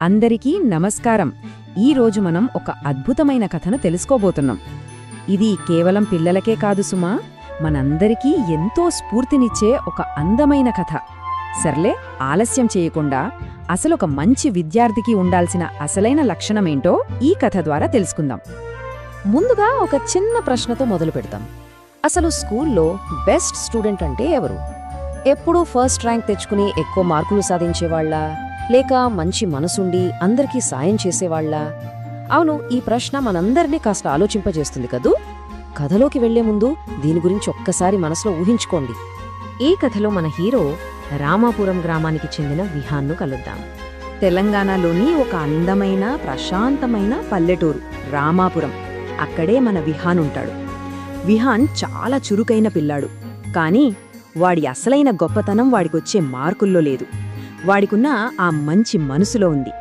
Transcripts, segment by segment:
అందరికీ నమస్కారం. ఈరోజు మనం ఒక అద్భుతమైన కథను తెలుసుకోబోతున్నాం. ఇది కేవలం పిల్లలకే కాదు సుమా, మనందరికీ ఎంతో స్ఫూర్తినిచ్చే ఒక అందమైన కథ. సర్లే, ఆలస్యం చేయకుండా అసలొక మంచి విద్యార్థికి ఉండాల్సిన అసలైన లక్షణమేంటో ఈ కథ ద్వారా తెలుసుకుందాం. ముందుగా ఒక చిన్న ప్రశ్నతో మొదలు పెడతాం. అసలు స్కూల్లో బెస్ట్ స్టూడెంట్ అంటే ఎవరు? ఎప్పుడూ ఫస్ట్ ర్యాంక్ తెచ్చుకుని ఎక్కువ మార్కులు సాధించేవాళ్ళ, లేక మంచి మనసుండి అందరికీ సాయం చేసేవాళ్ళ? అవును, ఈ ప్రశ్న మనందరినీ కాస్త ఆలోచింపజేస్తుంది కదూ. కథలోకి వెళ్లే ముందు దీని గురించి ఒక్కసారి మనసులో ఊహించుకోండి. ఈ కథలో మన హీరో రామాపురం గ్రామానికి చెందిన విహాన్ను కలుద్దాం. తెలంగాణలోని ఒక అందమైన ప్రశాంతమైన పల్లెటూరు రామాపురం. అక్కడే మన విహాన్ ఉంటాడు. విహాన్ చాలా చురుకైన పిల్లాడు. కాని వాడి అసలైన గొప్పతనం వాడికొచ్చే మార్కుల్లో లేదు. వాడికున్న ఆ మంచి మనసులో ఉంది.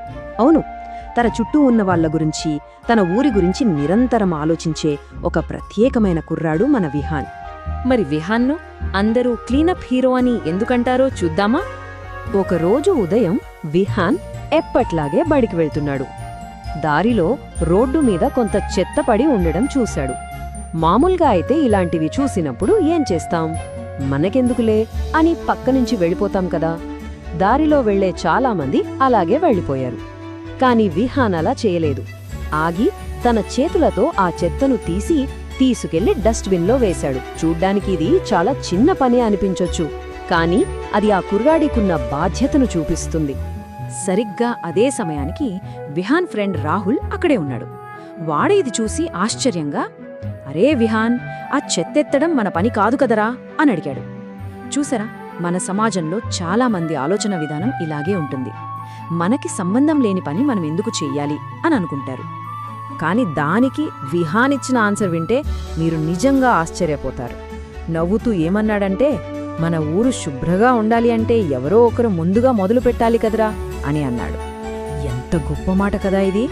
అవును, తన చుట్టూ ఉన్న వాళ్ల గురించి, తన ఊరి గురించి నిరంతరం ఆలోచించే ఒక ప్రత్యేకమైన కుర్రాడు మన విహాన్. మరి విహాన్ను అందరూ క్లీనప్ హీరో అని ఎందుకంటారో చూద్దామా? ఒకరోజు ఉదయం విహాన్ ఎప్పట్లాగే బడికి వెళ్తున్నాడు. దారిలో రోడ్డు మీద కొంత చెత్త పడి ఉండడం చూశాడు. మామూలుగా అయితే ఇలాంటివి చూసినప్పుడు ఏం చేస్తాం? మనకెందుకులే అని పక్కనుంచి వెళ్ళిపోతాం కదా. దారిలో వెళ్లే చాలామంది అలాగే వెళ్ళిపోయారు. కాని విహాన్ అలా చేయలేదు. ఆగి తన చేతులతో ఆ చెత్తను తీసుకెళ్లి డస్ట్బిన్లో వేశాడు. చూడ్డానికి ఇది చాలా చిన్న పని అనిపించొచ్చు, కాని అది ఆ కుర్రాడికున్న బాధ్యతను చూపిస్తుంది. సరిగ్గా అదే సమయానికి విహాన్ ఫ్రెండ్ రాహుల్ అక్కడే ఉన్నాడు. వాడే ఇది చూసి ఆశ్చర్యంగా, అరే విహాన్, ఆ చెత్తెత్తడం మన పని కాదు కదరా అని అడిగాడు. చూసారా, మన సమాజంలో చాలామంది ఆలోచన విధానం ఇలాగే ఉంటుంది. మనకి సంబంధం లేని పని మనం ఎందుకు చెయ్యాలి అని అనుకుంటారు. కాని దానికి విహాన్ ఇచ్చిన ఆన్సర్ వింటే మీరు నిజంగా ఆశ్చర్యపోతారు. నవ్వుతూ ఏమన్నాడంటే, మన ఊరు శుభ్రంగా ఉండాలి అంటే ఎవరో ఒకరు ముందుగా మొదలు పెట్టాలి కదరా అని అన్నాడు. ఎంత గొప్ప మాట కదా ఇది!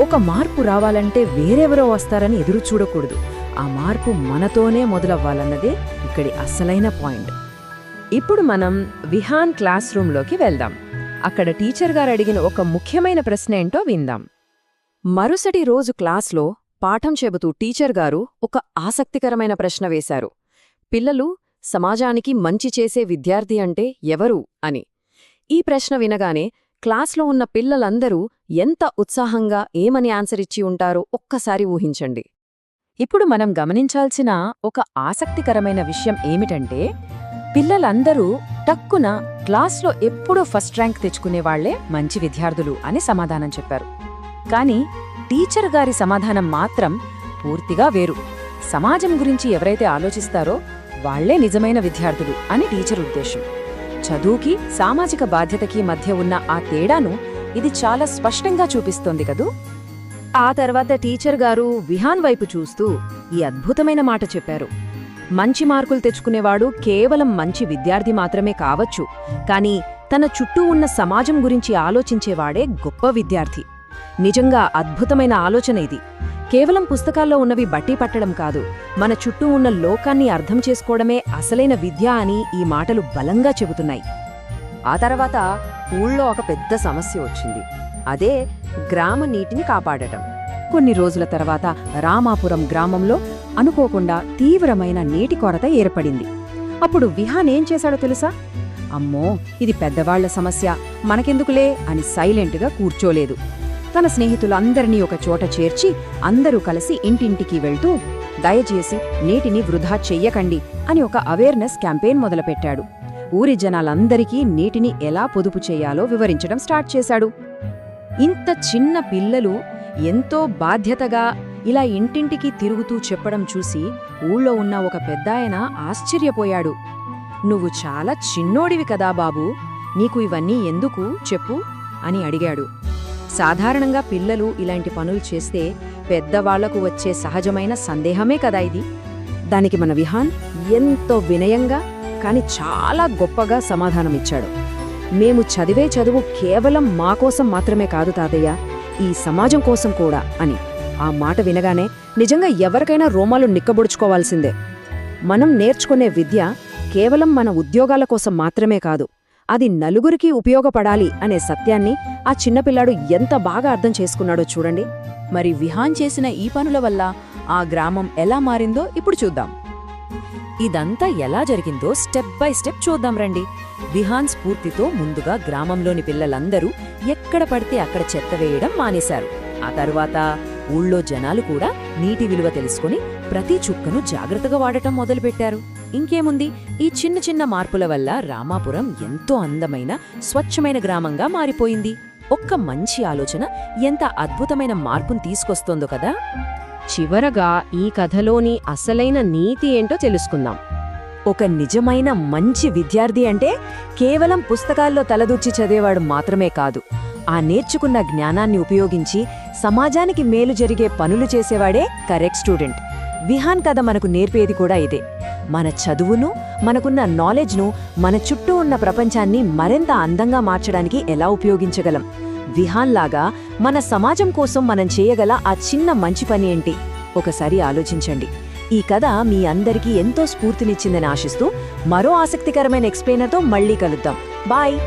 ఒక మార్పు రావాలంటే వేరెవరో వస్తారని ఎదురు చూడకూడదు. ఆ మార్పు మనతోనే మొదలవ్వాలన్నదే ఇక్కడి అసలైన పాయింట్. ఇప్పుడు మనం విహాన్ క్లాస్ రూంలోకి వెళ్దాం. అక్కడ టీచర్ గారు అడిగిన ఒక ముఖ్యమైన ప్రశ్న ఏంటో విందాం. మరుసటి రోజు క్లాస్లో పాఠం చెబుతూ టీచర్ గారు ఒక ఆసక్తికరమైన ప్రశ్న వేశారు. పిల్లలు, సమాజానికి మంచి చేసే విద్యార్థి అంటే ఎవరు అని. ఈ ప్రశ్న వినగానే క్లాస్లో ఉన్న పిల్లలందరూ ఎంత ఉత్సాహంగా ఏమని ఆన్సర్ ఇచ్చి ఉంటారో ఒక్కసారి ఊహించండి. ఇప్పుడు మనం గమనించాల్సిన ఒక ఆసక్తికరమైన విషయం ఏమిటంటే, పిల్లలందరూ టక్కున క్లాస్లో ఎప్పుడూ ఫస్ట్ ర్యాంక్ తెచ్చుకునేవాళ్లే మంచి విద్యార్థులు అని సమాధానం చెప్పారు. కాని టీచర్ గారి సమాధానం మాత్రం పూర్తిగా వేరు. సమాజం గురించి ఎవరైతే ఆలోచిస్తారో వాళ్లే నిజమైన విద్యార్థులు అని టీచర్ ఉద్దేశం. చదువుకి, సామాజిక బాధ్యతకి మధ్య ఉన్న ఆ తేడాను ఇది చాలా స్పష్టంగా చూపిస్తోంది కదూ. ఆ తర్వాత టీచర్ గారు విహాన్ వైపు చూస్తూ ఈ అద్భుతమైన మాట చెప్పారు. మంచి మార్కులు తెచ్చుకునేవాడు కేవలం మంచి విద్యార్థి మాత్రమే కావచ్చు, కాని తన చుట్టూ ఉన్న సమాజం గురించి ఆలోచించేవాడే గొప్ప విద్యార్థి. నిజంగా అద్భుతమైన ఆలోచన ఇది. కేవలం పుస్తకాల్లో ఉన్నవి బట్టి పట్టడం కాదు, మన చుట్టూ ఉన్న లోకాన్ని అర్థం చేసుకోవడమే అసలైన విద్య అని ఈ మాటలు బలంగా చెబుతున్నాయి. ఆ తర్వాత ఊళ్ళో ఒక పెద్ద సమస్య వచ్చింది. అదే గ్రామ నీటిని కాపాడటం. కొన్ని రోజుల తర్వాత రామాపురం గ్రామంలో అనుకోకుండా తీవ్రమైన నీటి కొరత ఏర్పడింది. అప్పుడు విహాన్ ఏం చేశాడో తెలుసా? అమ్మో, ఇది పెద్దవాళ్ల సమస్య, మనకెందుకులే అని సైలెంట్గా కూర్చోలేదు. తన స్నేహితులందరినీ ఒక చోట చేర్చి అందరూ కలిసి ఇంటింటికి వెళ్తూ, దయచేసి నీటిని వృధా చెయ్యకండి అని ఒక అవేర్నెస్ క్యాంపెయిన్ మొదలుపెట్టాడు. ఊరి జనాలందరికీ నీటిని ఎలా పొదుపు చేయాలో వివరించడం స్టార్ట్ చేశాడు. ఇంత చిన్న పిల్లలు ఎంతో బాధ్యతగా ఇలా ఇంటింటికి తిరుగుతూ చెప్పడం చూసి ఊళ్ళో ఉన్న ఒక పెద్దాయన ఆశ్చర్యపోయాడు. నువ్వు చాలా చిన్నోడివి కదా బాబూ, నీకు ఇవన్నీ ఎందుకు చెప్పు అని అడిగాడు. సాధారణంగా పిల్లలు ఇలాంటి పనులు చేస్తే పెద్దవాళ్లకు వచ్చే సహజమైన సందేహమే కదా ఇది. దానికి మన విహాన్ ఎంతో వినయంగా కాని చాలా గొప్పగా సమాధానమిచ్చాడు. మేము చదివే చదువు కేవలం మాకోసం మాత్రమే కాదు తాతయ్య, ఈ సమాజం కోసం కూడా అని. ఆ మాట వినగానే నిజంగా ఎవరికైనా రోమాలు నిక్కబొడుచుకోవాల్సిందే. మనం నేర్చుకునే విద్య కేవలం మన ఉద్యోగాల కోసం మాత్రమే కాదు, అది నలుగురికి ఉపయోగపడాలి అనే సత్యాన్ని ఆ చిన్నపిల్లాడు ఎంత బాగా అర్థం చేసుకున్నాడో చూడండి. మరి విహాన్ చేసిన ఈ పనుల వల్ల ఆ గ్రామం ఎలా మారిందో ఇప్పుడు చూద్దాం. ఇదంతా ఎలా జరిగిందో స్టెప్ బై స్టెప్ చూద్దాం రండి. విహాన్ స్ఫూర్తితో ముందుగా గ్రామంలోని పిల్లలందరూ ఎక్కడ పడితే అక్కడ చెత్త వేయడం మానేశారు. ఆ తరువాత ఊళ్ళో జనాలు కూడా నీటి విలువ తెలుసుకుని ప్రతి చుక్కను జాగ్రత్తగా వాడటం మొదలుపెట్టారు. ఇంకేముంది, ఈ చిన్న చిన్న మార్పుల వల్ల రామాపురం ఎంతో అందమైన స్వచ్ఛమైన గ్రామంగా మారిపోయింది. ఒక్క మంచి ఆలోచన ఎంత అద్భుతమైన మార్పును తీసుకొస్తోందో కదా. చివరగా ఈ కథలోని అసలైన నీతి ఏంటో తెలుసుకుందాం. ఒక నిజమైన మంచి విద్యార్థి అంటే కేవలం పుస్తకాల్లో తలదూర్చి చదివేవాడు మాత్రమే కాదు, ఆ నేర్చుకున్న జ్ఞానాన్ని ఉపయోగించి సమాజానికి మేలు జరిగే పనులు చేసేవాడే కరెక్ట్ స్టూడెంట్. విహాన్ కథ మనకు నేర్పేది కూడా ఇదే. మన చదువును, మనకున్న నాలెడ్జ్ను మన చుట్టూ ఉన్న ప్రపంచాన్ని మరింత అందంగా మార్చడానికి ఎలా ఉపయోగించగలం. విహాన్ లాగా మన సమాజం కోసం మనం చేయగల ఆ చిన్న మంచి పని ఏంటి ఒకసారి ఆలోచించండి. ఈ కథ మీ అందరికీ ఎంతో స్ఫూర్తినిచ్చిందని ఆశిస్తూ మరో ఆసక్తికరమైన ఎక్స్ప్లెయినర్తో మళ్ళీ కలుద్దాం. బాయ్.